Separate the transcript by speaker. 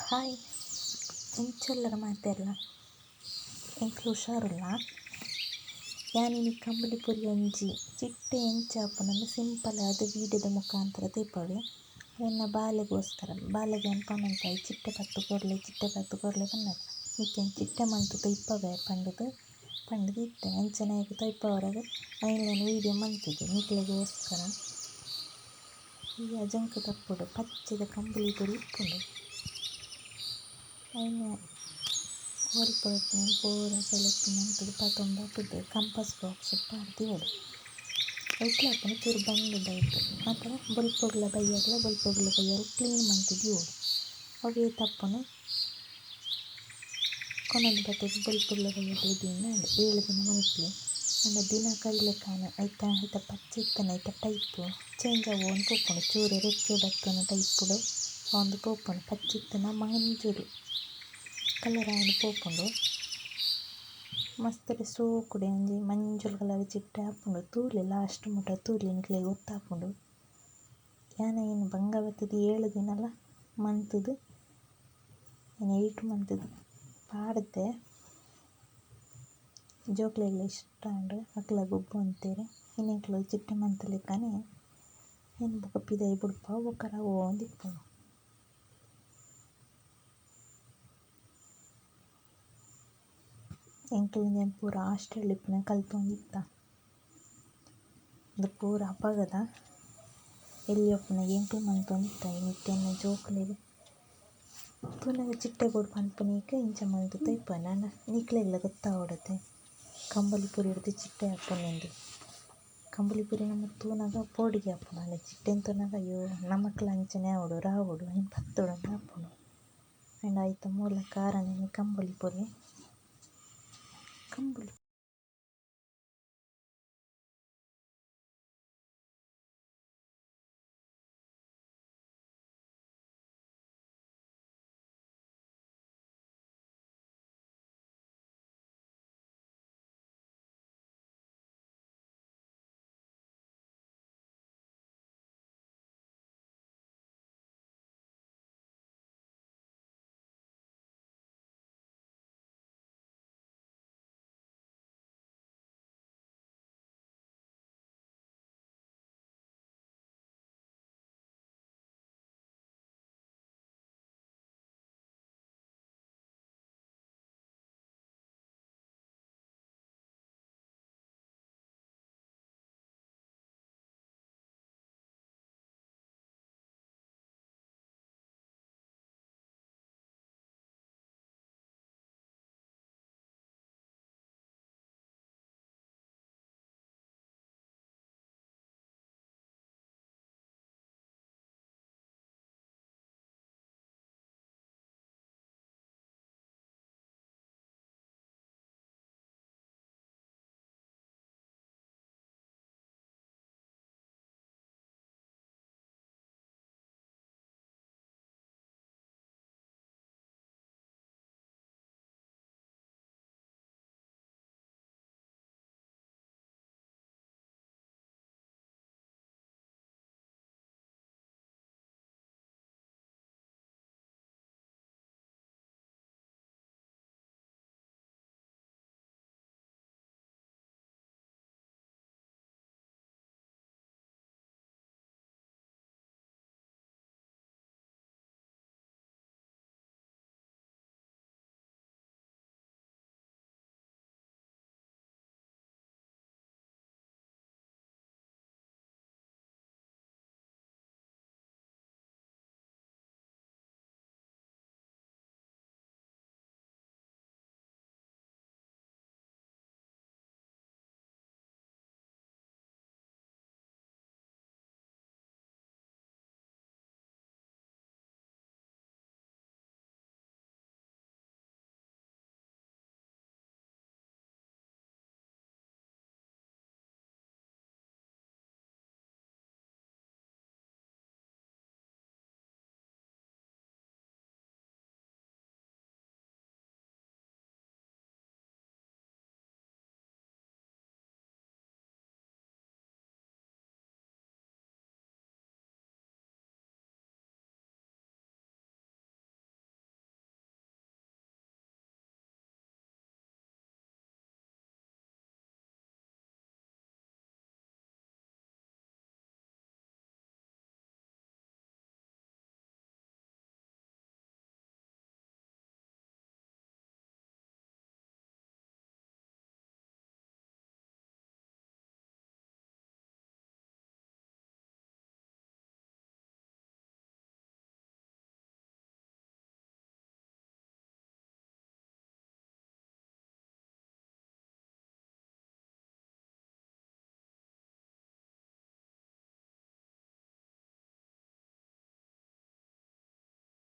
Speaker 1: Hi ಇಂಚೆಲ್ಲರ ಮಾತೆಲ್ಲ ಎಂಕ್ಲು ಹುಷಾರುಲ್ಲ. ಯಾನಿನಿ ಕಂಬಳಿ ಪುರಿ ಒಂಜಿ ಚಿಟ್ಟೆ ಎಂಚಾಪುನಂದು ಸಿಂಪಲ್ ಆದ್ ವೀಡಿಯೋದ ಮುಖಾಂತರ ತಿಪ್ಪೊಡು. ಎನ್ನ ಬಾಲೆಗೆ ಪನಂತಾಯಿ ಚಿಟ್ಟೆ ಪತ್ತು ಕೊರ್ಲೆ ಪನ್ನಗ ನಿಕ್ಕೆನ್ ಚಿಟ್ಟೆ ಮಂತುದು ಇಪ್ಪವೆ ಪಂಡುದು ಇತ್ತೆ ಅಂಚನೆಗ್ ತೊಯ್ಪವರಗ್ ಐನ್ಲೈನ್ ವೀಡಿಯೋ ಮಂತಿದ್ದು ನಿಕ್ಲೆಗೋಸ್ಕರ. ಈ ಅಜಂಕ್ ತಪ್ಪುಡು ಪಚ್ಚೆದ ಕಂಬಳಿ ಪುರಿ ಇಪ್ಪುಂಡು. ಐನೆ ಓರಿಪೊಡಪುನ ಪೂರ ಸೆಲೆಕ್ಟ್ ಮಂತುದು ಪತೊಂದು ಕಂಪಾಸ್ ಬಾಕ್ಸ್ ಪಾಡ್ದಿವೊಡು. ಐಕ್ಲಾಪುನ ಚೂರು ಬಂದು ಬೈಟ್ ಮಾತ ಬೊಲ್ಪೊಗ್ಲ ಬೈಯರು ಕ್ಲೀನ್ ಮಂತ್ ದಿವೊಡು. ಅವೇ ತಪ್ಪುನು ಕೊನೊಂದು ಬತ್ತದ ಬೊಲ್ಪೊಗ್ಲ ಬೈಯಗ್ಲ ದಿನ 7 ದಿನ ಮಲ್ಪಿ ಅಂಡ ದಿನ ಕೈಲೆಕಾನ ಐತ ಪಚ್ಚೆ ಇತ್ತನ ಐತ ಟೈಪ್ ಚೇಂಜ್ ಆವೊಂದು ಪೋಪುಂಡು. ಚೂರು ರೆಕ್ಕೆ ಬತ್ತುನ ಟೈಪುಡು ಒಂದು ಪೋಪುಂಡು. ಪಚ್ಚಿತ್ತನ ಮಂಜುಡು ಕಲರ್ ಆಯೆಂದು ಪೋಪುಂಡು. ಮಸ್ತ್ ಸೋಕುಡೆ ಒಂಜಿ ಮಂಜುಳ ಕಲರ್ ಚಿಟ್ಟೆ ಆಪುಂಡು. ತೂಲೆ ಲಾಸ್ಟ್ ಮುಟ ತೂಲೆ ನಿಕ್ಲೆಗ್ ಗೊತ್ತಾಪುಂಡು. ಯಾನ ಏನು ಬಂಗ ಬತ್ತದ 7 ದಿನಲ ಮಂತುದು 8 ಮಂತುದು ಪಾಡ್ದೆ ಜೋಕ್ಲೆಗ್ಲ ಇಷ್ಟ ಉಂಡು ಅಕ್ಲ ಗೊಬ್ಬು ಅಂತೆರ್. ಇನ್ನೆಕ್ಲು ಚಿಟ್ಟೆ ಮಂತಲೆಕ್ಕನೆ ಏನು ಬೊಕ ಪಿದೈ ಬುಡ್ಪ ಬೊಕ ರವ್ವೊಂದು ಇಪ್ಪುಂಡು. ಎಂಕ್ಲು ಒಂಜಿ ಪೂರ ಹಾಸ್ಟೆಲ್ ಇಪ್ಪುನ ಕಲ್ತೊಂದಿತ್ತ ಅದು ಪೂರ ಅಪಗದ ಎಲ್ಲಿ ಇಪ್ಪುನಗ ಎಂಕ್ಲು ಮಂತೊಂದಿತ್ತ. ನಿತ್ತೆನ ಜೋಕ್ಲೆಗ್ ತೂನಗ ಚಿಟ್ಟೆ ಬೋಡು ಪನ್ಪುನೀಕ್ ಇಂಚ ಮಂತುದು ಇಪ್ಪುನ ನಿಕ್ಲೆಗ್ಲ ಗೊತ್ತಾವೊಡತೆ ಕಂಬಳಿ ಪುರಿಡ್ದ್ ಚಿಟ್ಟೆ ಆಪುನೆಂದು. ಕಂಬಳಿ ಪುರಿ ನಮ ತೂನಗ ಪೋಡಿಗೆ ಆಪುಂಡು ಅಂಡ ಚಿಟ್ಟೆನ್ ತೂನಗ ಅಯ್ಯೋ ನಮಕ್ಲ ಅಂಚನೆ ಆವೊಡು ರಾವೊಡು ಐನ್ ಪತ್ತೊಡಂಗ ಆಪುಂಡು. ಆಂಡ ಐತ ಮೂಲ ಕಾರಣನೆ ಕಂಬಳಿ ಪುರಿ.